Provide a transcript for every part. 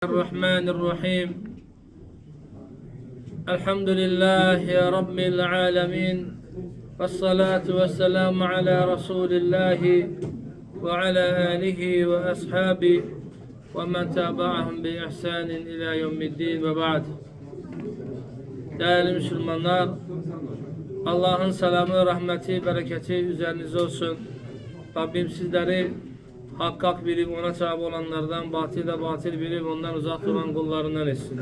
الرحمن الرحيم الحمد لله رب العالمين والصلاة والسلام على رسول الله وعلى آله وأصحابه ومن تابعهم بإحسان إلى يوم الدين وبعد. Değerli Müslümanlar, Allah'ın selamı, rahmeti, bereketi üzerinize olsun. Rabbim sizleri hak bilip ona tabi olanlardan, batıl bilip ondan uzak duran kullarından etsin.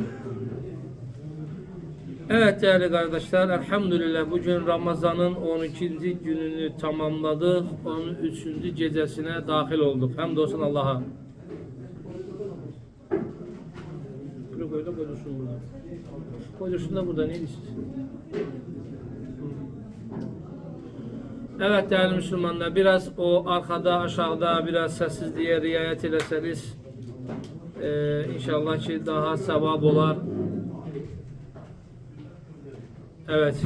Evet değerli kardeşler, elhamdülillah bugün Ramazan'ın 12. gününü tamamladık. 13. gecesine dahil olduk. Hamdolsun Allah'a. Böyle koyursun burada. Koyursun da burada, neydi siz? Evet değerli Müslümanlar, biraz o arkada aşağıda biraz sessizliğe riayet ederseniz inşallah ki daha sevap olar. Evet.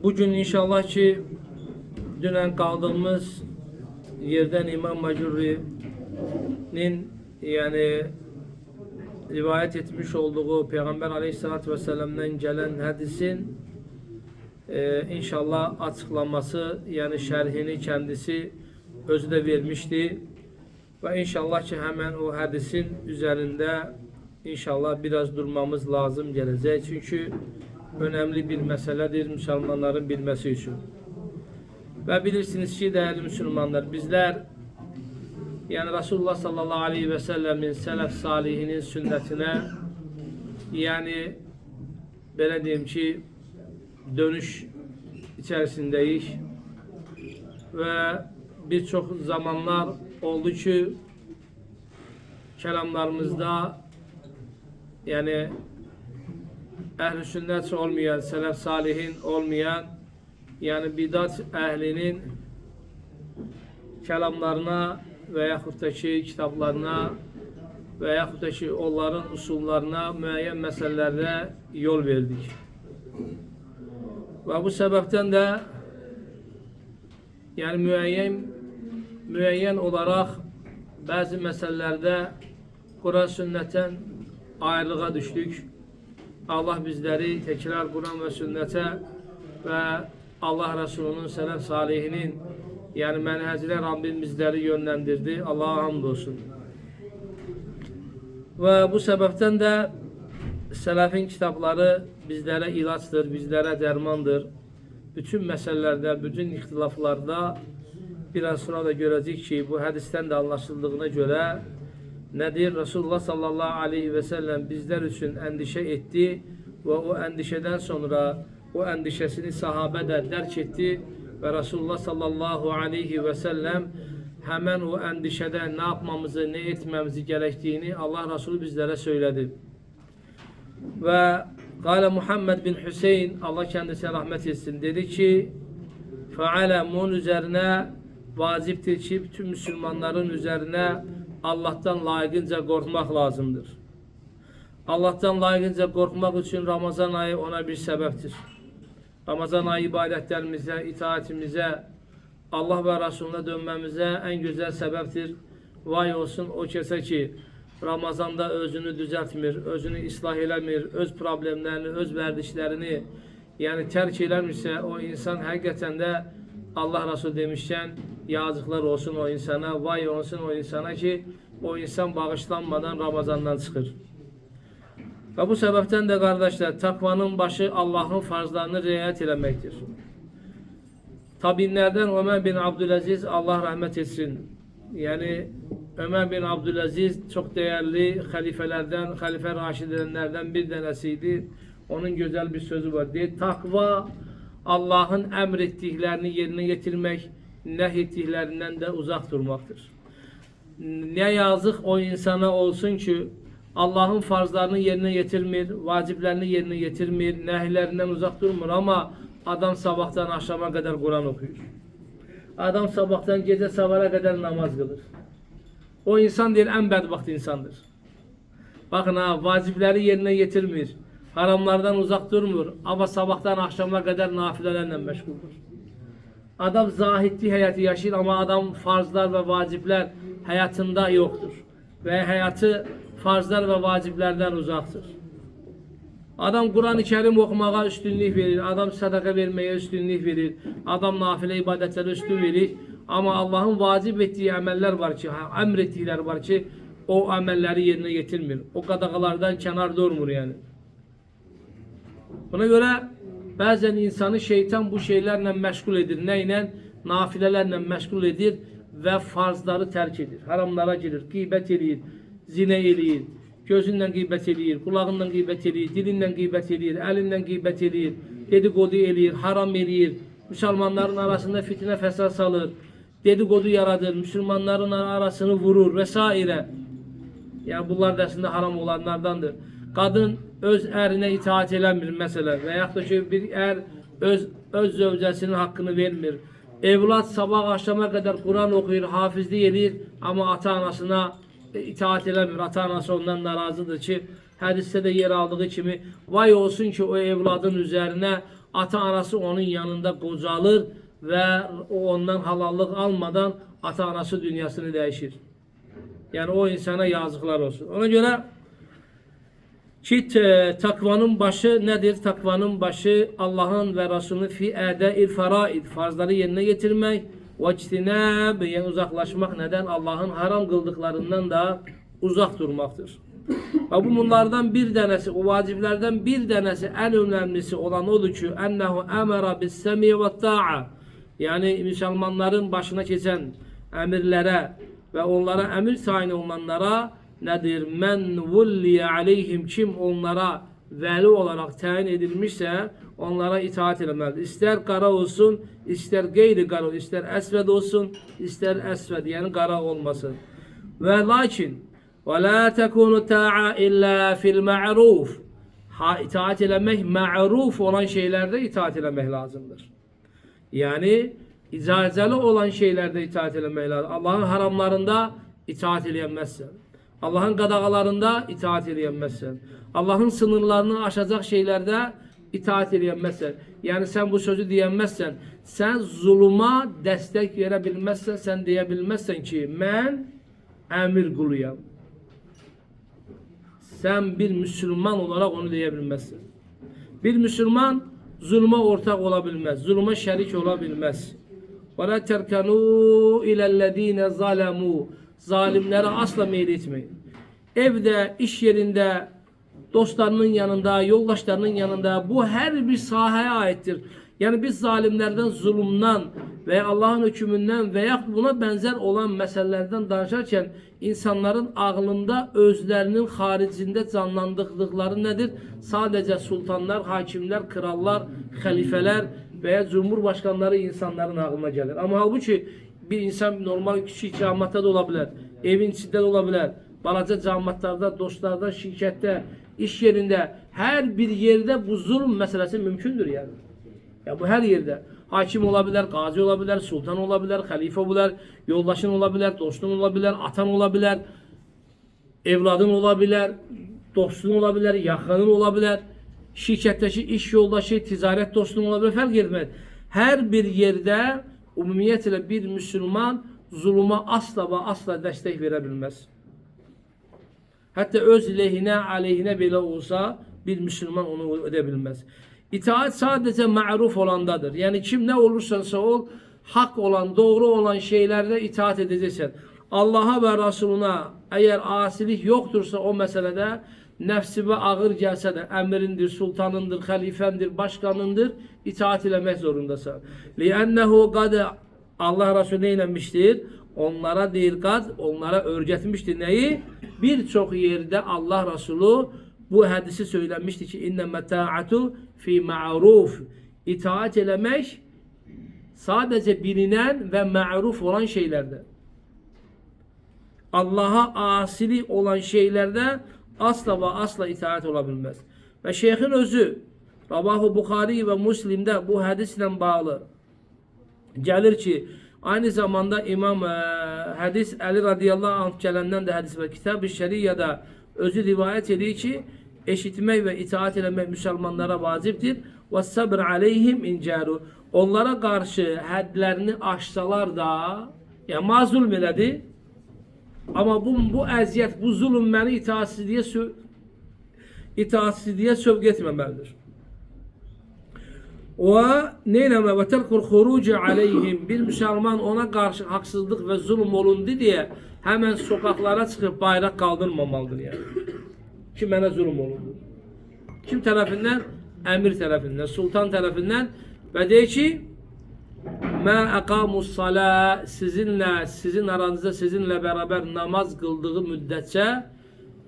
Bugün inşallah ki dünen kaldığımız yerden İmam Macurri'nin yani rivayet etmiş olduğu Peygamber Aleyhisselatü Vesselam'dan gelen hadisin inşallah açıklaması yani şerhini kendisi özü de vermişti. Ve inşallah ki hemen o hadisin üzerinde inşallah biraz durmamız lazım gelecek. Çünkü önemli bir meseledir Müslümanların bilmesi için. Ve bilirsiniz ki değerli Müslümanlar, bizler yani Resulullah sallallahu aleyhi ve sellemin selef salihinin sünnetine yani böyle diyeyim ki dönüş içerisindeyiz ve birçok zamanlar oldu ki kelamlarımızda yani ehl-i sünnet olmayan, selef salihin olmayan yani bidat ehlinin kelamlarına veyahut da kitaplarına veyahut da onların usullarına müeyyen meselelerde yol verdik. Ve bu sebepten de yani müeyyen olarak bazı meselelerde Kur'an sünnetten ayrılığa düştük. Allah bizleri tekrar Kur'an ve sünnete ve Allah Resulü'nün selef salihinin yani menhecine Rabbim bizleri yönlendirdi. Allah'a hamdolsun. Ve bu sebepten de selefin kitapları bizlere ilaçtır, bizlere dermandır. Bütün meselelerde, bütün ihtilaflarda biraz sonra da görecek ki bu hadisten de anlaşıldığına göre nedir? Resulullah sallallahu aleyhi ve sellem bizler için endişe etti ve o endişeden sonra o endişesini sahabe de derk etti ve Resulullah sallallahu aleyhi ve sellem hemen o endişede ne yapmamızı, ne etmemizi gerektiğini Allah Resulü bizlere söyledi. Ve Kale Muhammed bin Hüseyin, Allah kendisine rahmet etsin, dedi ki fe'alemun üzerine vaciptir ki bütün Müslümanların üzerine Allah'tan layıkınca korkmak lazımdır. Allah'tan layıkınca korkmak için Ramazan ayı ona bir sebeptir. Ramazan ayı ibadetlerimize, itaatimize, Allah ve Resulüne dönmemize en güzel sebeptir. Vay olsun o kese ki Ramazan'da özünü düzeltmir, özünü ıslah eləmir, öz problemlerini, öz verdişlerini yani terk eləmirsə o insan hakikaten de Allah Resulü demişken yazıklar olsun o insana, vay olsun o insana ki o insan bağışlanmadan Ramazan'dan çıkır. Ve bu sebepten de kardeşler takvanın başı Allah'ın farzlarını riayet etmektir. Tabinlerden Ömer bin Abdülaziz, Allah rahmet etsin. Yani Ömer bin Abdülaziz çok değerli halifelerden, halife raşidenlerden bir tanesiydi. Onun güzel bir sözü var. Diye, takva Allah'ın emrettiklerini yerine getirmek, nehyettiklerinden de uzak durmaktır. Ne yazık o insana olsun ki Allah'ın farzlarını yerine getirmir, vaciplerini yerine getirmir, nehlerinden uzak durmur ama adam sabahtan akşama kadar Kur'an okuyor. Adam sabahtan gece sabahlara kadar namaz kılır. O insan değil en bedbaht insandır. Bakın ha, vacipleri yerine getirmir, haramlardan uzak durmur ama sabahtan akşama kadar nafilelerle meşguldür. Adam zahidli hayatı yaşayır ama adam farzlar ve vacipler hayatında yoktur. Ve hayatı farzlar ve vaciplerden uzaktır. Adam Kur'an-ı Kerim okumağa üstünlük verir. Adam sadaka vermeye üstünlük verir. Adam nafile ibadetlere üstün verir. Ama Allah'ın vacip ettiği emeller var ki, emrettikler var ki o emelleri yerine getirmiyor. O qadağalardan kenar durmur yani. Buna göre bazen insanı şeytan bu şeylerle meşgul edir. Neyle? Nafilelerle meşgul edir ve farzları terk edir. Haramlara girir, gıybet edir, zine edir, gözünden gıybet edir, kulağından gıybet edir, dilinden gıybet edir, elinden gıybet edir, dedikodu edir, haram edir, Müslümanların arasında fitne fesat salır, dedikodu yaradır, Müslümanların arasını vurur vesaire. Yani bunlar da aslında haram olanlardandır. Kadın öz erine itaat eləmir mesela. Veyahut da ki bir er öz zövcəsinin hakkını vermir. Evlat sabah akşama kadar Kur'an okuyur, hafizlik edir ama ata anasına itaat eləmir. Ata anası ondan narazıdır ki hadiste de yer aldığı kimi vay olsun ki o evladın üzerine ata anası onun yanında qocalır ve o ondan halallık almadan ata anası dünyasını değişir. Yani o insana yazıklar olsun. Ona göre ki takvanın başı nedir? Takvanın başı Allah'ın ve Resulünün fi eda'il faraid, farzları yerine getirmek ve ictinab, yani uzaklaşmak. Neden? Allah'ın haram kıldıklarından da uzak durmaktır. Ve bunlardan bir tanesi, o vaciplerden bir tanesi, en önemlisi olan odur ki ennehu emara bis semi ve ta'a, yani Müslümanların başına geçen emirlere ve onlara emir tayin olanlara nedir? Men vulliye aleyhim, kim onlara veli olarak tayin edilmişse onlara itaat etmelidir. İster kara olsun, ister gayri kara, ister esved olsun, ister esved, yani kara olmasın. Ve lakin ve la tekunu ta'a illa fil ma'ruf. İtaat etmek ma'ruf olan şeylerde itaat etmek lazımdır. Yani icazeli olan şeylerde itaat etmek lazım. Allah'ın haramlarında itaat edemezsen. Allah'ın qadağalarında itaat edemezsen. Allah'ın sınırlarını aşacak şeylerde itaat edemezsen. Yani sen bu sözü diyemezsen, sen zuluma destek verebilmezsen, sen diyebilmezsen ki ben emir kuluyam. Sen bir Müslüman olarak onu diyebilmezsin. Bir Müslüman zulma ortak olabilmez. Zulma şerik olabilmez. وَلَا تَرْكَنُوا اِلَى الَّذ۪ينَ ظَلَمُوا, zalimlere asla meyletmeyin. Evde, iş yerinde, dostlarının yanında, yoldaşlarının yanında, bu her bir sahaya aittir. Yani biz zalimlerden, zulümden veya Allah'ın hükmünden veya buna benzer olan meselelerden danışarken insanların ağlında özlerinin haricinde canlandırdıkları nedir? Sadece sultanlar, hakimler, krallar, halifeler veya cumhurbaşkanları insanların aklına gelir. Ama halbuki bir insan normal küçük cemaate de olabilir, evin içinde de olabilir, balaca cemaatlarda, dostlarda, şirkette, iş yerinde, her bir yerde bu zulüm meselesi mümkündür yani. Ya bu her yerde. Hakim olabilir, gazi olabilir, sultan olabilir, halife olabilir, yoldaşın olabilir, dostun olabilir, atan olabilir, evladın olabilir, dostun olabilir, yakının olabilir, şirketteki iş yoldaşı, ticaret dostun olabilir, fark etmez. Her bir yerde umumiyetle bir Müslüman zuluma asla ve asla destek verebilmez. Hatta öz lehine, aleyhine bile olsa bir Müslüman onu edebilmez. İtaat sadece ma'ruf olandadır. Yani kim ne olursa ol, hak olan, doğru olan şeylerde itaat edeceksin. Allah'a ve Resulüne eğer asilik yoktursa o meselede, nefsime ağır gelse de emirindir, sultanındır, halifendir, başkanındır, itaat etmek zorundasın. لِأَنَّهُ قَدْ, Allah Resulü neylemiştir? Onlara değil onlara öğretmiştir. Neyi? Birçok yerde Allah Resulü bu hadisi söylenmişti ki inne meta'atu fi ma'ruf. İtaat eləmək sadece bilinen ve ma'ruf olan şeylerde. Allah'a asili olan şeylerde asla ve asla itaat olabilmez. Ve şeyhin özü Ravahu Bukhari ve Müslim'de bu hadisle bağlı gelir ki aynı zamanda İmam hadis Ali radıyallahu anh gelenden de hadis ve Kitab-ı Şeria'da özü rivayet ediyor ki eşitmek ve itaat etmek Müslümanlara vaciptir. ve sabr aleyhim incaru. Onlara karşı hadlerini aşsalar da, yani mazlum elədi. Ama bu əziyyət, bu zulüm məni itaatsizliyə sövq etməməlidir. Və neynəmə və tərkur xurucu aleyhim, bir müsəlman ona qarşı haqsızlıq və zulüm olundu deyə həmən sokaklara çıxıb bayraq qaldırmamalıdır yəni. Ki mənə zulüm olundu. Kim tərəfindən? Əmir tərəfindən, sultan tərəfindən və deyir ki, mə əqamus salə, sizinlə, sizin aranızda sizinlə bərabər namaz qıldığı müddətcə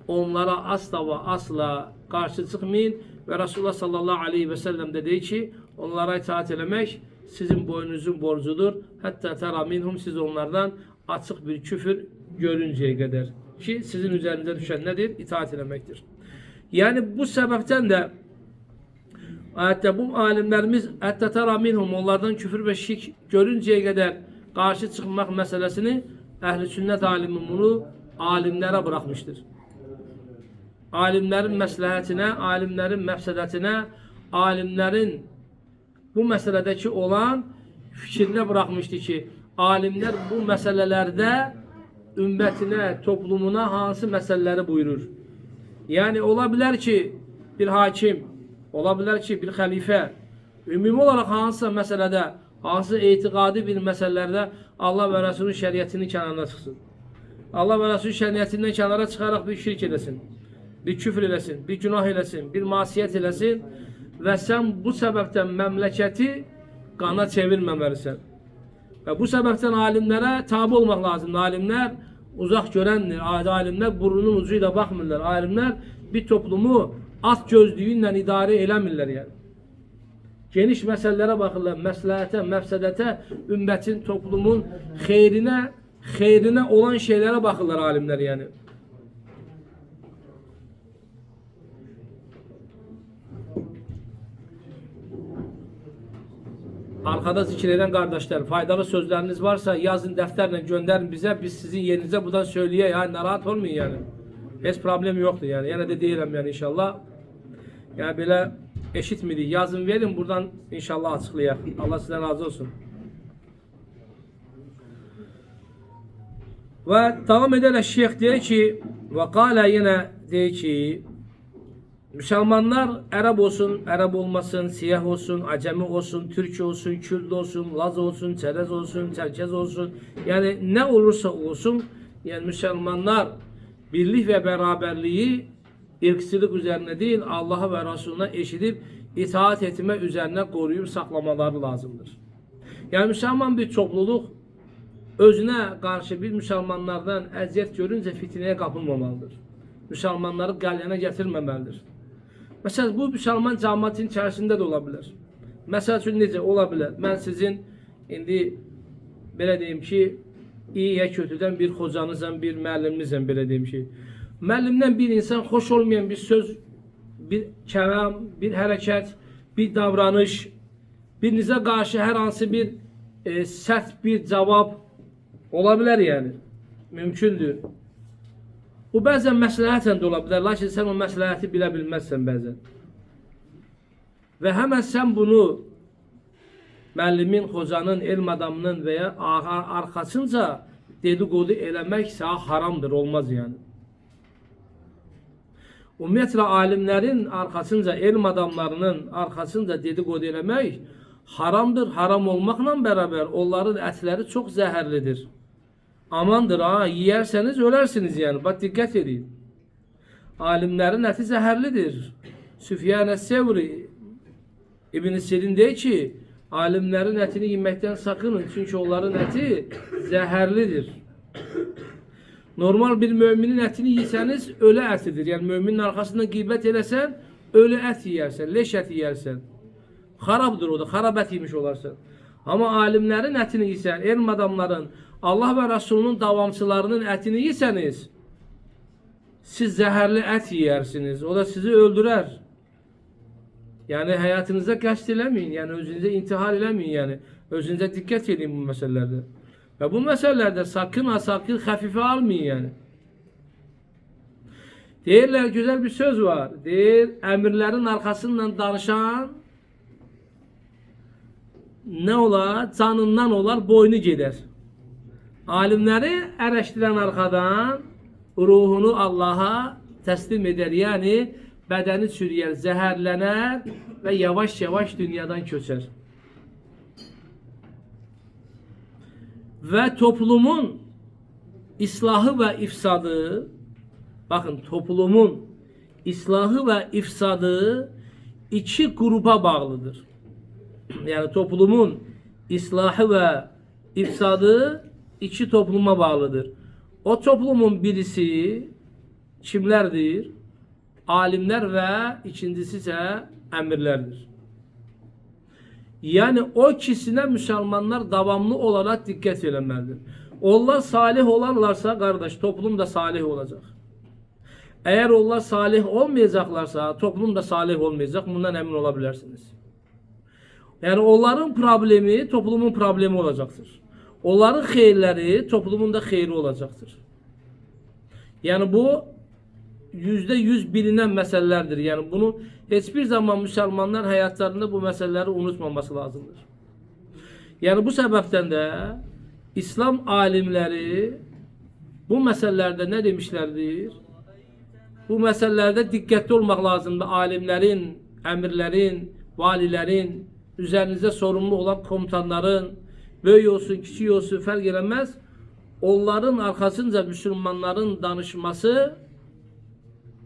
onlara asla və asla qarşı çıxmayın və Resulullah sallallahu aleyhi və səlləm də deyir ki, onlara itaat eləmək sizin boynunuzun borcudur. Hətta təra minhum, siz onlardan açıq bir küfür görüncəyə qədər ki, sizin üzərinizə düşən nədir? İtaat eləməkdir. Yəni bu səbəbdən də hətta bu alimlərimiz hətta təra minhum, onlardan küfür və şirk görüncəyə qədər qarşı çıxmaq məsələsini əhl-i sünnət alimi bunu alimlərə buraxmışdır. Alimlərin məsləhətinə, alimlərin məfsədətinə, alimlərin bu məsələdəki olan fikrinə buraxmışdı ki, alimlər bu məsələlərdə ümmətinə, toplumuna hansı məsələləri buyurur. Yəni, ola bilər ki, bir hakim, ola bilər ki, bir xəlifə, ümumi olaraq hansısa məsələdə, hansı etiqadi bir məsələlərdə Allah və Rəsulun şəriətinin kənarına çıxsın. Allah və Rəsulun şəriətindən kənara çıxaraq bir şirk eləsin, bir küfr eləsin, bir günah eləsin, bir masiyyət eləsin və sən bu səbəbdən məmləkəti qana çevirməməlisən. Və bu səbəbdən alimlərə tabi olmaq lazımdır. Alimlər uzaq görəndir. Alimlər burnunun ucu ilə baxmırlar. Alimlər bir toplumu at gözlüyü ilə idarə eləmirlər yəni. Geniş məsələlərə baxırlar. Məsləhətə, məfsədətə, ümmətin, toplumun xeyrinə olan şeylərə baxırlar alimlər yəni. Arkada zikr eden kardeşler, faydalı sözleriniz varsa yazın, defterle gönderin bize. Biz sizin yerinize buradan söyleyeyim. Yani narahat olmayın yani. Hiç problem yoktu yani. Yine de değilim yani inşallah. Yani böyle eşitmedik. Yazın verin, buradan inşallah açıklayalım. Allah sizden razı olsun. Ve devam ederek şeyh diyor ki, ve kâle yine diyor ki, Müslümanlar Arap olsun, Arap olmasın, siyah olsun, acemi olsun, Türk olsun, Kürt olsun, Laz olsun, Çerez olsun, Çerkez olsun. Yani ne olursa olsun, yani Müslümanlar birlik ve beraberliği ırkçılık üzerine değil, Allah'a ve Resulüne eşidip itaat etme üzerine koruyup saklamaları lazımdır. Yani Müslüman bir topluluk özüne karşı bir Müslümanlardan əziyyət görünce fitneye kapılmamalıdır. Müslümanları qalyana getirməməlidir. Mesela bu Müslüman cəmiyyətin içərisində də ola bilər. Məsəl üçün necə ola bilər? Mən sizin indi belə deyim ki, iyiyə kötüdən bir hocanızam, bir müəlliminizam belə deyim ki. Müəllimdən bir insan xoş olmayan bir söz, bir kəlam, bir hərəkət, bir davranış, birinizə qarşı hər hansı bir sərt bir cavab ola bilər yəni. Mümkündür. Bu bəzən məsləhətən də ola bilər, lakin sən o məsləhəti bilə bilməzsən bəzən. Və həmən sən bunu müəllimin, hocanın, elm adamının və ya arxasınca dedikodu eləmək sənə haramdır, olmaz yəni. Ümumiyyətlə, alimlərin arxasınca, elm adamlarının arxasınca dedikodu eləmək haramdır. Haram olmaqla bərabər onların ətləri çox zəhərlidir. Amandır ha, yerseniz ölersiniz yani. Bak dikkat edin. Alimlerin eti zehirlidir. Süfyan es-Sevri İbn-i Sirin deyir ki, alimlerin etini yemekten sakının. Çünkü onların eti zehirlidir. Normal bir müminin etini yeseniz ölü etidir. Yani müminin arkasında gıybet eləsən, ölü et yiyersen, leş et yiyersen. Harabdır o da, harap et yemiş olarsan. Ama alimlerin etini yesen, elm adamların, Allah ve Resulünün davamçılarının etini yeseniz, siz zehirli et yersiniz. O da sizi öldürer. Yani hayatınıza qəsd eləməyin. Yani özünüze intihar eləməyin. Yani özünüze dikkat edin bu meselelerde. Ve bu meselelerde sakın ha sakın hafife almayın yani. Deyirlər, güzel bir söz var. Deyir, emirlerin arkasından danışan ne olar? Canından olar, boynu gider. Alimleri araştıran arkadan ruhunu Allah'a teslim eder. Yani bedeni çürüyer, zehirlenir ve yavaş yavaş dünyadan köçer. Ve toplumun islahı ve ifsadı, bakın toplumun islahı ve ifsadı iki gruba bağlıdır. Yani toplumun islahı ve ifsadı iki topluma bağlıdır. O toplumun birisi kimlerdir? Alimler ve ikincisi ise emirlerdir. Yani o ikisine Müslümanlar davamlı olarak dikkat etmelidir. Onlar salih olarlarsa kardeş toplum da salih olacak. Eğer onlar salih olmayacaklarsa toplum da salih olmayacak. Bundan emin olabilirsiniz. Yani onların problemi toplumun problemi olacaktır. Onların hayırları toplumun da hayırı olacaktır. Yani bu %100 bilinen meselelerdir. Yani bunu hiçbir zaman Müslümanlar hayatlarında bu meseleleri unutmaması lazımdır. Yani bu sebepten de İslam alimleri bu meselelerde ne demişlerdir? Bu meselelerde dikkatli olmak lazımdır. Alimlerin, emirlerin, valilerin, üzerinizde sorumlu olan komutanların, büyük olsun, küçük olsun fark edemez. Onların arkasınca Müslümanların danışması,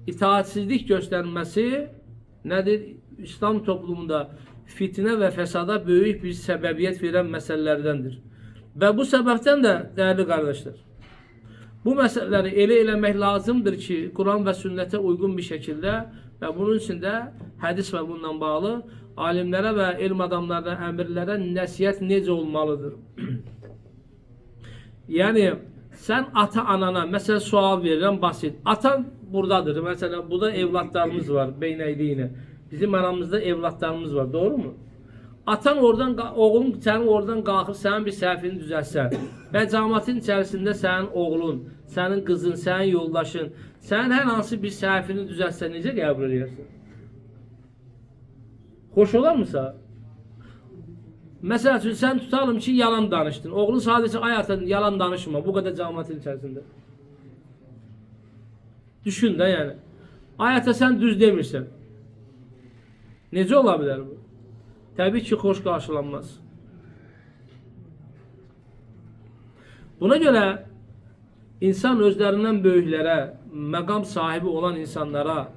itaatsizlik göstermesi nedir? İslam toplumunda fitne ve fesada büyük bir sebebiyet veren meselelerdendir. Ve bu sebepten de değerli kardeşler, bu meseleleri ele eləmək lazımdır ki, Kur'an ve sünnete uygun bir şekilde ve bunun için de hadis ve bundan bağlı alimlere ve ilim adamlarına, emirlere nəsihət necə olmalıdır? Yani sen ata anana mesela sual verirəm basit. Atan buradadır. Mesela burada evlatlarımız var. Beynəyliğine. Bizim aramızda evlatlarımız var. Doğru mu? Atan oradan, oğlun senin oradan kalkıp senin bir səhvini düzəlsən ve cəmaətin içerisinde senin oğlun, senin kızın, senin yoldaşın, senin her hansı bir səhvini düzəlsə necə qəbul edirsən? Hoş olar mı sana? Mesela sen tutalım ki yalan danıştın. Oğlun sadece hayatın yalan danışma. Bu kadar cəmaətin içerisinde. Düşün de yani. Hayata sen düz demirsən. Necə ola bilər bu? Tabii ki hoş karşılanmaz. Buna göre insan özlerinden büyüklere, makam sahibi olan insanlara,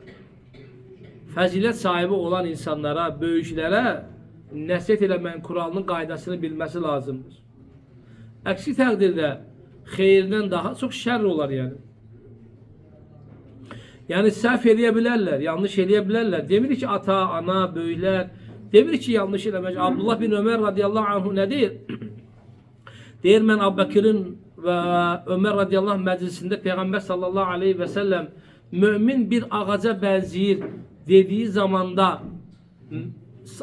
fazilet sahibi olan insanlara, büyüklere nəsihət eləməyin Kur'an'ın qaydasını bilmesi lazımdır. Əksi təqdirdə xeyirdən daha çok şər olar yani. Yani səhv eləyə bilərlər, yanlış eləyə bilərlər. Demir ki ata, ana, böyüklər, demir ki yanlış eləmək. Abdullah bin Ömer radiyallahu anhu ne deyir? Deyir mən Əbubəkrin və Ömer radiyallahu anh məclisində Peyğəmbər sallallahu aleyhi və səlləm mümin bir ağaca bənzəyir dediği zamanda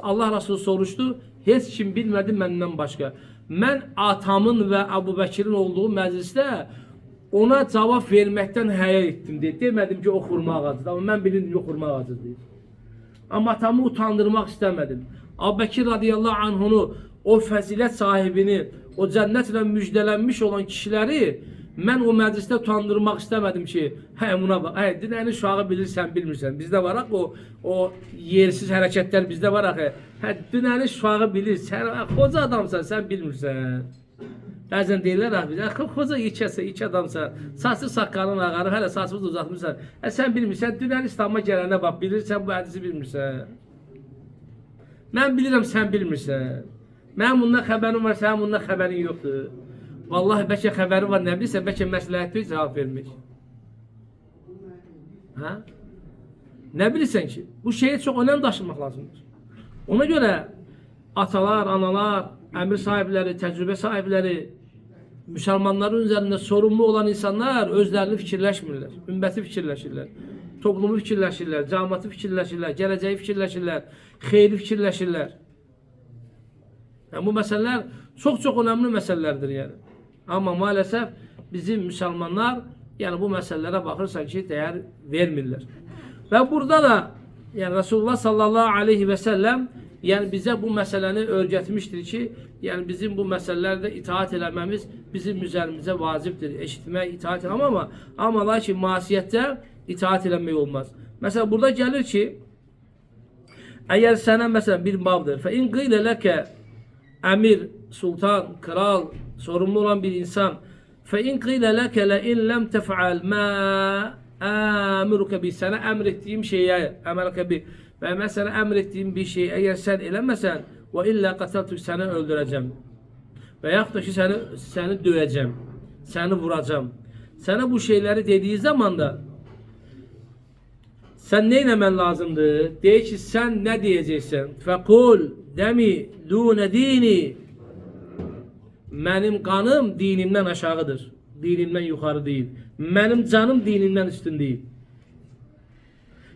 Allah Resulü soruştu. Heç kim bilmedi məndən başqa. Mən atamın və Əbubəkrin olduğu məclisdə ona cavab verməkdən həya etdim deyir. Demədim ki o xurma ağacıdır. Amma mən bilirdim ki o xurma ağacıdır deyir. Amma atamı utandırmaq istəmədim. Əbubəkir radiyallahu anhunu, o fəzilət sahibini, o cənnətlə müjdələnmiş olan kişiləri mən o məclisdə utandırmaq istəmədim ki, hə buna bax, hə dinəni uşağı bilirsən, bilmirsən. Bizdə var o yersiz hərəkətlər bizdə var axı. Hə dinəni uşağı bilirsən, qoca adamsan, sən bilmirsən. Bəzən deyirlər axı bizə, qoca iki adamsan, saçlı saqqalın ağarı, hələ saçımızı uzatmışsan. Hə sən bilmirsən, dünən İslam'a gələnə bax, bilirsən bu hədisi bilmirsən. Mən bilirəm, sən bilmirsən. Mənim bundan xəbərim var, sənin bundan xəbərin yoxdur. Vallahi bəlkə xəbəri var, nə bilirsə, bəlkə məsləhətli cavab vermiş. Hə? Nə bilirsən ki? Bu şeyə çox önəm daşımaq lazımdır. Ona görə atalar, analar, əmir sahibləri, təcrübə sahibləri, Müslümanların üzərində sorumlu olan insanlar özlərini fikirləşmirlər, ümməti fikirləşirlər, toplumu fikirləşirlər, cəmiyyəti fikirləşirlər, gələcəyi fikirləşirlər, xeyri fikirləşirlər. Yəni, bu məsələlər çox önəmli məsələlərdir yəni. Amma maalesef bizim Müslümanlar yani bu meselelere bakırsan ki değer vermirlər. Ve burada da yani Resulullah sallallahu aleyhi ve sellem Yəni bizə bu məsələni öyrətmişdir ki, yəni bizim bu məsələlərdə itaat eləməmiz bizim üzərimizə vacibdir. Eşitmək, itaat eləmək, amma lakin masiyyətdə itaat eləmək olmaz. Məsələn, burada gəlir ki, əgər sənə məsələn bir babdır, fə in qiylə ləkə əmir, sultan, kral, sorumlu olan bir insan, fə in qiylə ləkə lə in ləm təfəal mə əmrükə bi, sənə əmr etdiyim şeyə, əmrükə bi, və mən sənə əmr etdiyim bir şey, əgər sən eləməsən, və illə qataltük, səni öldürəcəm. Və yaxud da ki, səni döyəcəm, səni vuracam. Sənə bu şeyləri dediyi zaman da, sən nə eləmən lazımdır? Deyir ki, sən nə deyəcəksən? Fəqul, dəmi, dünə dini, mənim qanım dinimdən aşağıdır, dinimdən yuxarı deyil. Mənim canım dinimdən üstün deyil.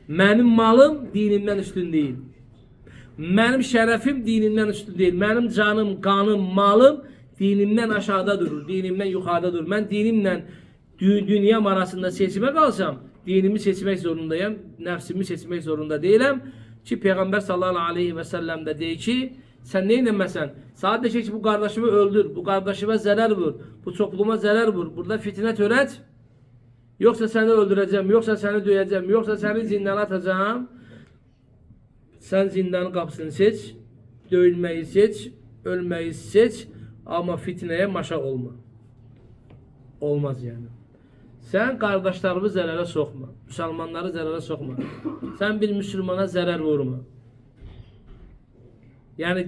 Mənim malım dinimdən üstün deyil. Mənim şərəfim dinimdən üstün deyil. Mənim canım, qanım, malım dinimdən aşağıda durur, dinimdən yuxarıda durur. Mən dinimlə dünyam arasında seçimə qalsam, dinimi seçmək zorundayım, nəfsimi seçmək zorunda deyiləm ki, Peyğəmbər sallallahu aleyhi və səlləm də deyir ki, sən nə eləməsən, sadəcə ki, bu qardaşımı öldür, bu qardaşıma zərər vur, bu topluma zərər vur, burada fitnə törət, yoxsa səni öldürəcəm, yoxsa səni döyəcəm, yoxsa səni zindana atacağım. Sən zindanın qapısını seç, döyülməyi seç, ölməyi seç, amma fitnəyə maşa olma. Olmaz yəni. Sən qardaşlarımı zərərə soxma, müsəlmanları zərərə soxma. Sən bir müsəlmana zərər vurma. Yəni,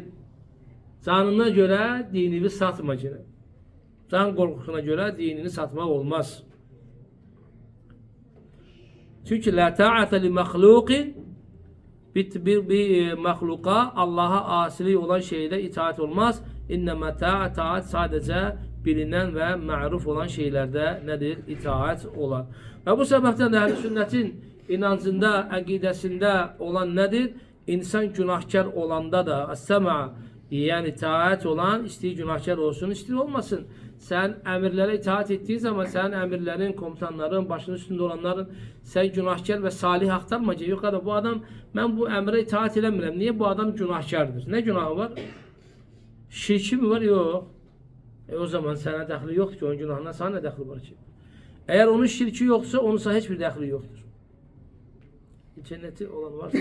canına görə dinini satma ki. Can qorxusuna görə dinini satmaq olmaz. Çünki la ta'ata li məxluqin, bir məxluqa, Allaha asilik olan şeydə itaat olmaz. İnnəmə taat sadəcə bilinen və məruf olan şeylərdə nədir? İtaat olar. Və bu səbəbdən də Əhl-i Sünnətin inancında, əqidəsində olan nədir? İnsan günahkar olanda da əs-səma, yəni itaat olan, istəyir günahkar olsun, istəyir olmasın. Sən əmirlərə itaat etdiğin zaman sənin əmirlərin, komutanların, başının üstündə olanların sən günahkar və salih axtarma ki, yox da bu adam, mən bu əmrə itaat eləmirəm. Niyə? Bu adam günahkardır. Nə günahı var? Şirki mi var? Yox. O zaman sənə dəxli yoxdur ki, onun günahına sana nə dəxli var ki? Əgər onun şirki yoxsa, onunsa heç bir dəxli yoxdur. İnterneti olan varsa,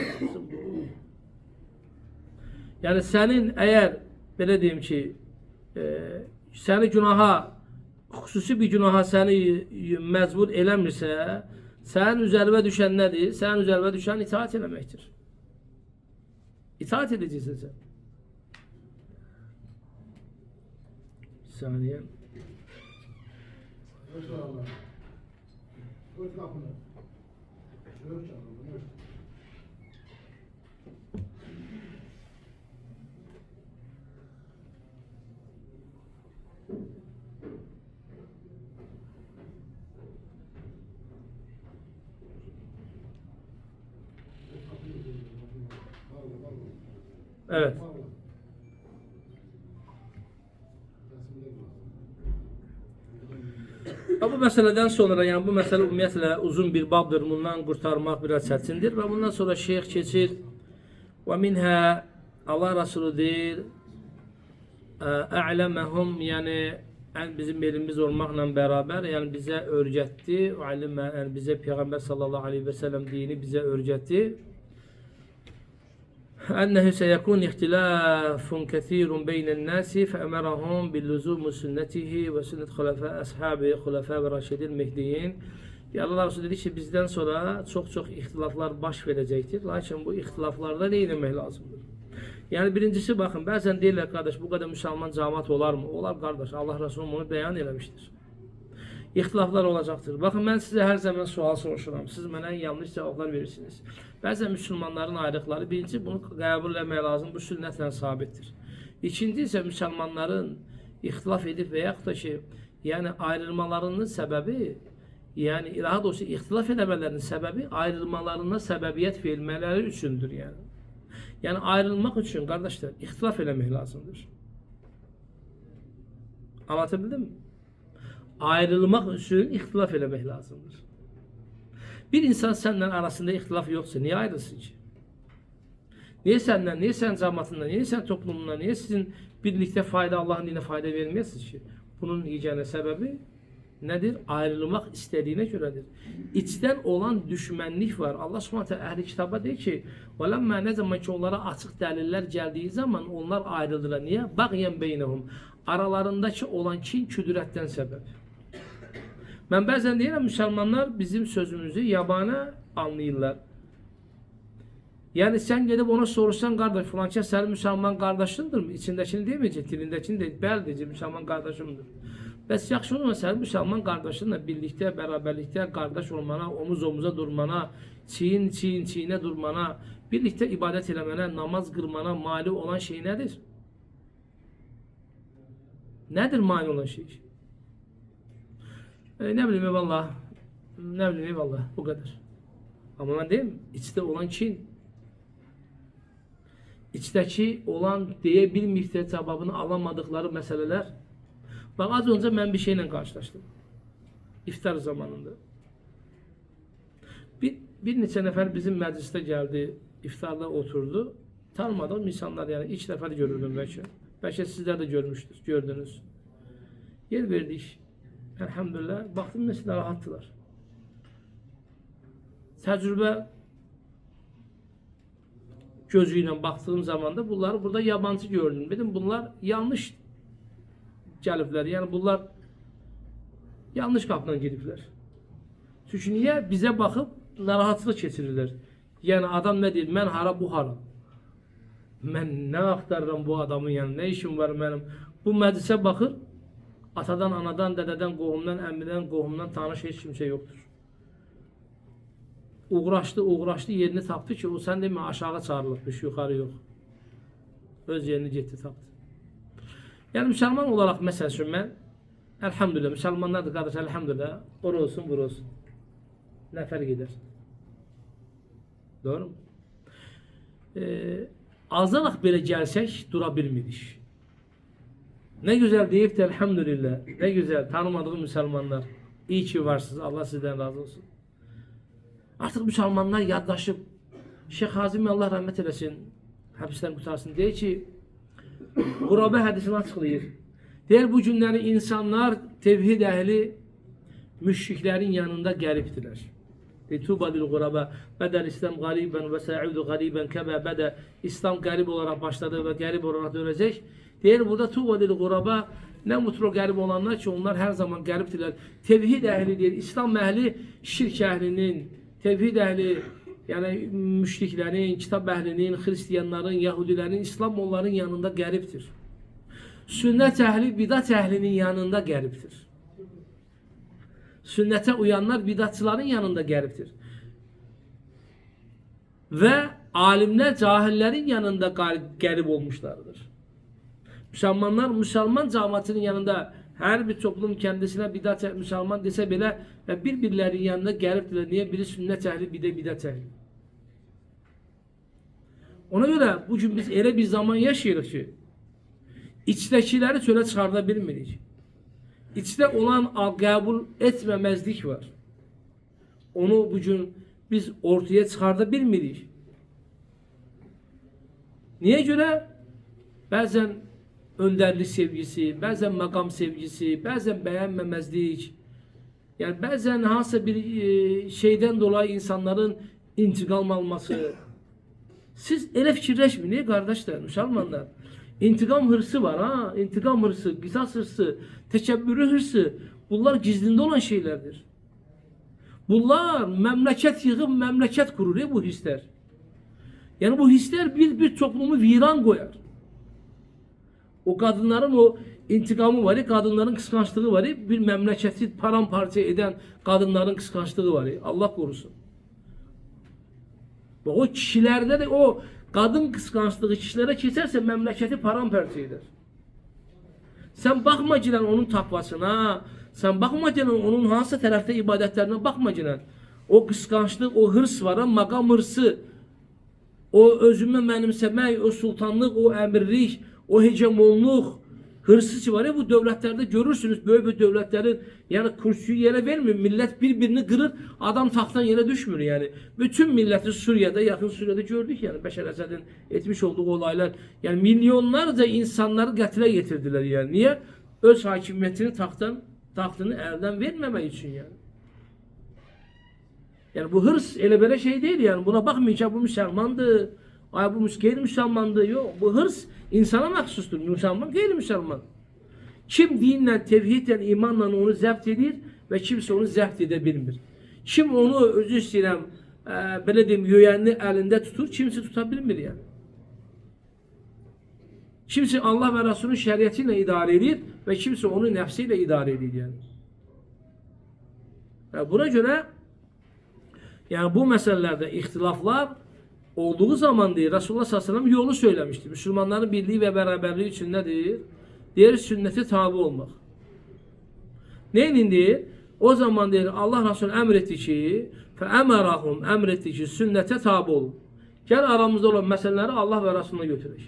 yəni sənin əgər, belə deyim ki, səni günaha, xüsusi bir günaha səni məcbur eləmirsə, sənin üzərinə düşən nədir? Sənin üzərinə düşən itaat eləməkdir. İtaat edəcəksən sən. Saniye. Evet. Bu məsələdən sonra, yəni bu məsələ ümumiyyətlə uzun bir babdır, bundan qurtarmaq biraz çətindir və bundan sonra şeyx keçir və minhə, Allah Rasulü deyir, ə'ləməhum, yəni bizim elimiz olmaqla bərabər, yəni bizə öyrətdi, yəni bizə Peyğəmbər sallallahu aleyhi və səlləm dini bizə öyrətdi. أنه سيكون اختلاف كثير بين الناس فأمرهم باللزوم سنته وسنة خلفاء أصحابه خلفاء الراشدين المهديين. Allah Resulü dedi ki bizden sonra çok ihtilaflar baş verecektir. Lakin bu ihtilaflarda ne etmək lazımdır? Yani birincisi bakın, bazen deyirlər kardeş, bu kadar Müslüman cemaat olar mı? Olar kardeş. Allah Resulü bunu beyan eləmiştir. İxtilaflar olacaktır. Bakın, ben size her zaman sual soruşuram. Siz mənə yanlış cevaplar verirsiniz. Bəzən Müslümanların ayrıqları, birinci bunu qəbul etmək lazım, bu sünnətlə sabitdir. İkinci isə Müslümanların ixtilaf edib və yaxud da ki, yəni ayrılmalarının səbəbi, yəni daha doğrusu ixtilaf edəmələrinin səbəbi ayrılmalarına səbəbiyyət vermələri üçündür. Yəni ayrılmaq üçün, qardaşlar, ixtilaf eləmək lazımdır. Anlatabildim mi? Ayrılmaq üçün ixtilaf eləmək lazımdır. Bir insan səndən arasında ixtilaf yoxsa niyə ayrılsın ki? Niye senden, niye sen cemaatinden, niye sen toplumundan, niye sizin birlikte fayda, Allah'ın dinine fayda vermiyorsunuz ki? Bunun yiyeceğine sebebi nedir? Ayrılmak istediğine göredir. İçten olan düşmanlık var. Allah Subhanahu teala ehli kitaba diyor ki وَلَمَّا ne zaman ki onlara açık deliller geldiği zaman onlar ayrıldılar. Niye? بَغْيَنْ beynehum. Aralarındaki olan kin küdretten sebep. Ben bazen deyirəm, Müslümanlar bizim sözümüzü yabana anlayırlar. Yani sen gidip ona sorursan, kardeş filanca senin Müslüman kardeşindir mi? İçindekini demeyecek, dilindekini değil. Bəli diyecek, Müslüman kardeşimdir. Bəs yaxşı olma, senin Müslüman kardeşinle birlikte, beraberlikte kardeş olmana, omuz omuza durmana, çiğine durmana, birlikte ibadet eləmene, namaz kılmana mali olan şey nedir? Nedir mani olan şey? Ne bileyim eyvallah. Ne bileyim eyvallah. Bu kadar. Ama ben diyeyim, içte olan kin. İçteki olan diye bir müftet cevabını alamadıkları meseleler. Bak az önce ben bir şeyle karşılaştım. İftar zamanında. Bir neçə nəfər bizim məclisdə geldi, iftarda oturdu. Tanımadığım insanlar, yani ilk defa görürdüm belki. Belki sizler de görmüştünüz, gördünüz. Yer verdik. Elhamdülillah. Baktım mesela rahattılar. Tecrübe gözüyle baktığım zaman da bunları burada yabancı gördüm. Dedim bunlar yanlış gelipler. Yani bunlar yanlış kapıdan giripler. Çünkü niye? Bize bakıp narahatlık geçirirler. Yani adam ne diyor? Ben hara bu hara. Ben ne aktarırım bu adamın yani? Ne işim var benim? Bu meclise bakır. Atadan, anadan, dededen, qohumdan, əmmidən, qohumdan tanış heç kimse yoktur. Uğraştı yerini tapdı ki o sen demə aşağı çağrılıbmış, yukarı yok. Öz yerini getdi tapdı. Yani Müslüman olarak mesela üçün mən elhamdülillah, Müslümanlar da qardaş elhamdülillah, ora olsun, bura olsun. Ne fark eder? Doğru mu? Azalaq belə gəlsək dura bilmirik. Ne güzel deyip de elhamdülillah. Ne güzel tanımadığım Müslümanlar. İyi ki varsınız. Allah sizden razı olsun. Artık Müslümanlar yadlaşıp Şeyh Hazimi Allah rahmet eylesin, hapisten kurtarsın diye ki Gurabe hadisini açıklayır. Deyir bu günləri insanlar tevhid ehli müşriklerin yanında gəlibdiler. Tuba lil guraba bedel İslam galiben ve sa'udu galiben kebe bede İslam garip olarak başladı ve garip olarak dönecek. Deyir burada tuba lil guraba ne mutlu garip olanlar ki onlar her zaman gariptiler. Tevhid ehli değil, İslam ehli şirk ehlinin, tevhid ehli yani müşriklerin, kitap ehlinin, Hristiyanların, Yahudilerin, İslam onların yanında gariptir. Sünnet ehli, bidat ehlinin yanında gariptir. Sünnete uyanlar bidatçıların yanında gariptir. Ve alimler cahillerin yanında garip olmuşlardır. Müslümanlar Müslüman cemaatinin yanında her bir toplum kendisine bidat Müslüman dese bile ve birbirlerinin yanında gariptirler. Niye? Biri sünnet ehli, bir de bidat ehli. Ona göre bugün biz öyle bir zaman yaşıyoruz ki içtekileri çöle çıkarda bilmirik. İçte olan kabul etmemezlik var. Onu bugün biz ortaya çıkarda bilmirik. Niye göre? Bazen önderlik sevgisi, bazen makam sevgisi, bazen beğenmemezlik. Yani bazen hansısa bir şeyden dolayı insanların intikam alması. Siz ele fikirleşmeyin kardeşler, Müslümanlar. İntikam hırsı var ha, intikam hırsı, kısas hırsı, teşebbürü hırsı. Bunlar gizlinde olan şeylerdir. Bunlar memleket yığıp memleket kurur bu hisler. Yani bu hisler bir toplumu viran koyar. O kadınların o intikamı var, kadınların kıskançlığı var, bir memleketi paramparça eden kadınların kıskançlığı var. Allah korusun. O kişilerde de o kadın kıskançlığı kişilere keserse memleketi paramparça eder. Sen bakma cilen onun takvasına, sen bakma cilen onun hansı tarafta ibadetlerine bakma cilen. O kıskançlık, o hırs var, makam hırsı, o özümü mənimsemək, o sultanlık, o emirlik, o hegemonluq hırsız var ya bu devletlerde görürsünüz. Böyle devletlerin yani kürsüyü yere vermiyor. Millet birbirini kırır. Adam tahttan yere düşmüyor yani. Bütün milleti Suriye'de, yakın Suriye'de gördük yani. Beşer Esad'ın etmiş olduğu olaylar. Yani milyonlarca insanları qətlə getirdiler yani. Niye? Öz hakimiyetini tahtını elden vermemek için yani. Yani bu hırs ele böyle şey değil yani. Buna bakmayacak bu Müslümandı. Ay bu gayri Müslümandı. Yok. Bu hırs insana mahsustur. Müslüman gayri Müslüman. Kim dinle, tevhidle, imanla onu zept edir ve kimse onu zept edebilmir. Kim onu özü istəyirəm, belə deyim, yüyənini əlində tutur, kimse tutabilmir yani. Kimse Allah ve Resulünün şeriatıyla idare edir ve kimse onu nefsiyle idare edir yani. Buna göre yani bu meselelerde ihtilaflar olduğu zaman değil, Resulullah sallallahu aleyhi ve sellem yolu söylemiştir. Müslümanların birliği ve beraberliği için nedir? Diğer sünnete tabi olmak. Neyin değil? O zaman değil Allah Resulü emretti ki emretti ki sünnete tabi olun. Gel aramızda olan meseleleri Allah ve Resulüne götürək.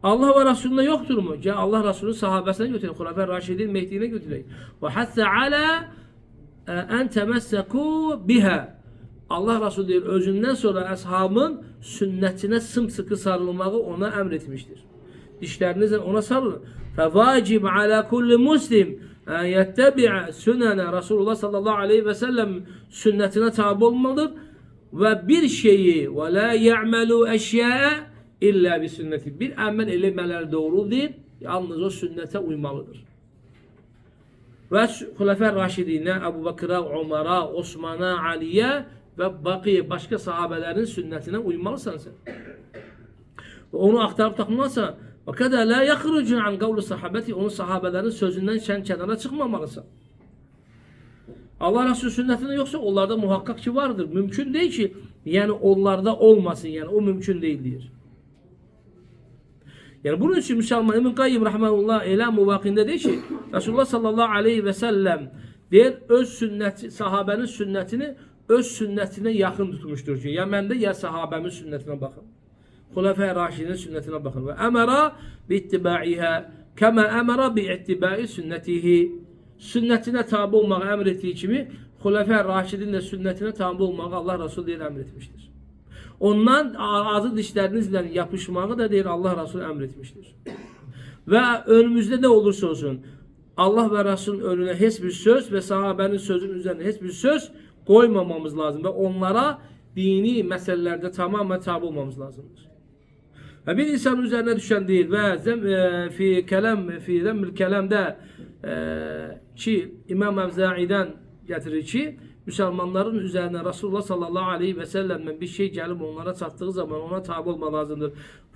Allah ve Resulüne yoktur mu? Gel Allah Resulü'nün sahabesine götürək. Hulafâ Raşidin Mehdi'ne götürək. Ve hatta ala en temesseku biha. Allah Resulü diyor özünden sonra ashabın sünnetine sımsıkı sarılmağı ona emretmiştir. Dişlerinizle ona sarılın. Fevacib ala kulli muslim en yettebi'a sünene Resulullah sallallahu aleyhi ve sellem sünnetine tabi olmalıdır. Ve bir şeyi ve la ya'melu eşya'a illa bi sünneti. Bir amel elemeler doğru değil. Yalnız o sünnete uymalıdır. Ve Hulefâ Raşidine, Ebu Bakır'a, Umar'a, Osman'a, Ali'ye ve bakiye başka sahabelerin sünnetine uymalısan sen. Ve onu aktarıp takmazsan وَكَدَا لَا يَخْرُجُ عَنْ قَوْلُ sahabeti onun sahabelerin sözünden sen kenara çıkmamalısın. Allah Resulü sünnetinde yoksa onlarda muhakkak ki vardır. Mümkün değil ki yani onlarda olmasın yani o mümkün değildir. Yani bunun için Müslüman İbn Kayyim rahmetullah elam muvakinde değil ki Resulullah sallallahu aleyhi ve sellem der öz sünneti sahabenin sünnetini öz sünnetine yakın tutmuştur ki ya mende ya sahabemin sünnetine bakın. Hulefâ Raşidin sünnetine bakın. Ve emara bi ittiba'iha kema emara bi ittiba'i sünnetihi. Sünnetine tabi olmağı emrettiği gibi Hulefâ Raşidin de sünnetine tabi olmağı Allah Resulü diye emretmiştir. Ondan ağzı dişlerinizle yapışmağı da diye Allah Resulü emretmiştir. Ve önümüzde ne olursa olsun Allah ve Resulün önüne hiçbir söz ve sahabenin sözünün üzerine hiçbir söz koymamamız lazım ve onlara dini meselelerde tamamen tabi olmamız lazımdır. Ve bir insanın üzerine düşen değil ve fi zemmil kelamda ki İmam Evzai'den getirir ki Müslümanların üzerine Resulullah sallallahu aleyhi ve sellem'den bir şey gelip onlara çattığı zaman ona tabi olma lazımdır.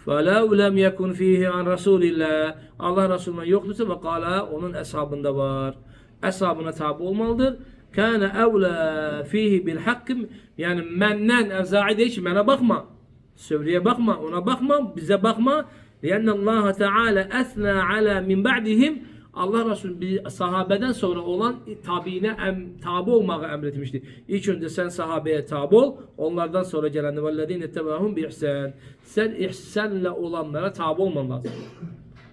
فَلَوْ لَمْ يَكُنْ ف۪يهِ عَنْ رَسُولِ اللّٰهِ Allah Resulü'nün yoktursa ve kâlâ onun eshabında var. Eshabına tabi olmalıdır. كَانَ اَوْلَى ف۪يهِ بِالْحَقِّ yani menden Evzai değil ki bana bakma. Sövreye bakma, ona bakma, bize bakma. لِيَنَّ اللّٰهَ تَعَالَى اَثْنَى عَلَى مِنْ بَعْدِهِمْ Allah Resulü bir sahabeden sonra olan tabiine tabi olmağı emretmiştir. İlk önce sen sahabeye tabi ol, onlardan sonra gelenler vellezine ettebahum bi ihsan. Sen ihsanla olanlara tabi olman lazım.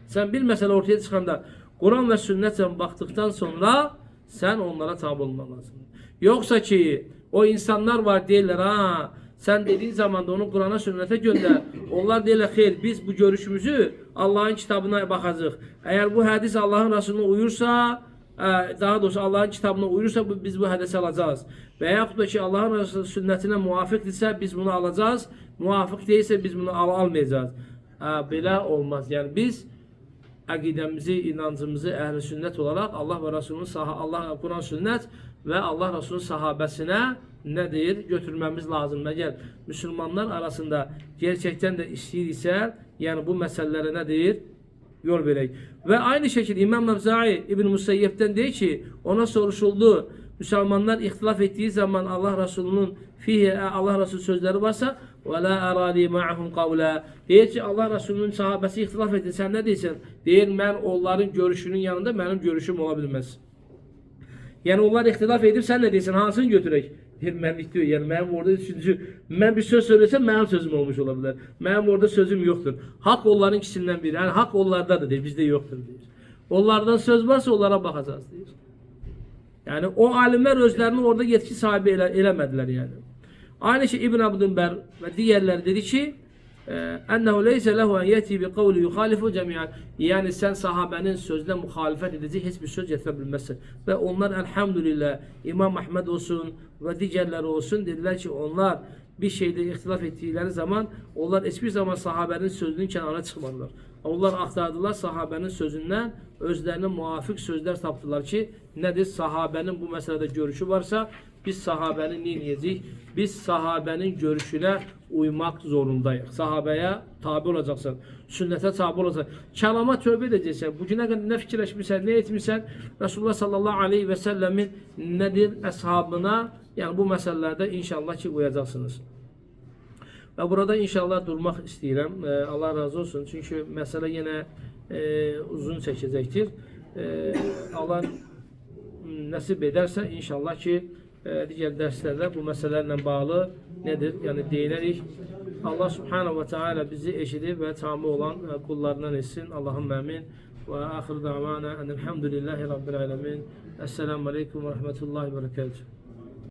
Sen bir mesele ortaya çıkanda Kur'an ve sünnetle baktıktan sonra sen onlara tabi olman lazım. Yoksa ki o insanlar var diyorlar ha sen dediğin zaman da onu Kur'an'a sünnete gönder. Onlar diyorlar hayır biz bu görüşümüzü Allah'ın kitabına bakacağız. Eğer bu hadis Allah'ın Resulüne uyursa daha doğrusu Allah'ın kitabına uyursa biz bu hadisi alacağız. Veyahut da ki Allah'ın Resulü sünnetine muvafık ise biz bunu alacağız. Muvafık değilse biz bunu almayacağız. Böyle olmaz. Yani biz akidemizi, inancımızı ehl-i sünnet olarak Allah ve Resulünün Allah Kur'an sünnet ve Allah Resulünün sahabesine nedir? Götürmemiz lazım. Eğer Müslümanlar arasında gerçekten de istəyirsə, yani bu meselelere nedir? Yol verək. Ve aynı şekilde İmam Evzai İbn Musayyib'den deyir ki, ona soruşuldu. Müslümanlar ihtilaf ettiği zaman Allah Resulü'nün fihi Allah Resulü sözleri varsa ve la arali ma'hum qawla. Deyir ki Allah Resulü'nün sahabesi ihtilaf etti. Sen ne deyirsən? Deyir ben onların görüşünün yanında benim görüşüm ola bilməz. Yani onlar ihtilaf edip sen ne deyirsən? Hansını götürək? Deyir, mənlik deyil. Yəni mənim orada üçüncü, mən bir söz söylesem mənim sözüm olmuş ola bilər. Mənim orada sözüm yoxdur. Haqq onların ikisindən biri. Yəni haqq onlardadır deyir, bizdə yoxdur deyir. Onlardan söz varsa onlara baxacağız deyir. Yəni o alimlər özlərini orada yetki sahibi eləmədilər yəni. Aynı şey İbn Abdülber və digərləri dedi ki, "Ennehu leyse lehu en yeti bi qawli yukhalifu cemi'an." Yəni sən sahabenin sözünə müxalifət edəcək heç bir söz gətirə bilməzsən. Və onlar elhamdülillah İmam Əhməd olsun və digərləri olsun dedilər ki, onlar bir şeydə ixtilaf etdikləri zaman onlar heç bir zaman sahabenin sözünün kənarına çıxmadılar. Onlar axtardılar sahabenin sözündən özlərinə müvafiq sözlər tapdılar ki, nədir? Sahabenin bu məsələdə görüşü varsa, biz sahabəni nə edəcəyik? Biz sahabenin görüşünə uymaq zorundayıq. Sahabeye tabi olacaqsan, sünnətə tabi olacaqsan. Kəlama tövbə edəcəksən. Bugünə qədər nə fikirləşmirsən, nə etmirsən? Resulullah sallallahu aleyhi və səlləmin nədir? Əshabına, yəni bu məsələlərdə inşallah ki uyacaqsınız. Və burada inşallah durmaq istəyirəm. Allah razı olsun. Çünki məsələ yenə uzun çəkəcəkdir. Allah nəsib edərsə inşallah ki digər dərslərdə bu məsələlərlə bağlı nədir? Yəni deyinərik. Allah subhanahu və teala bizi eşidib və tamı olan kullarından etsin. Allahümme amin. Ve ahir davana enelhamdülillahi rabbil alemin. Esselamu aleyküm ve rahmetullahi ve berekatuhu.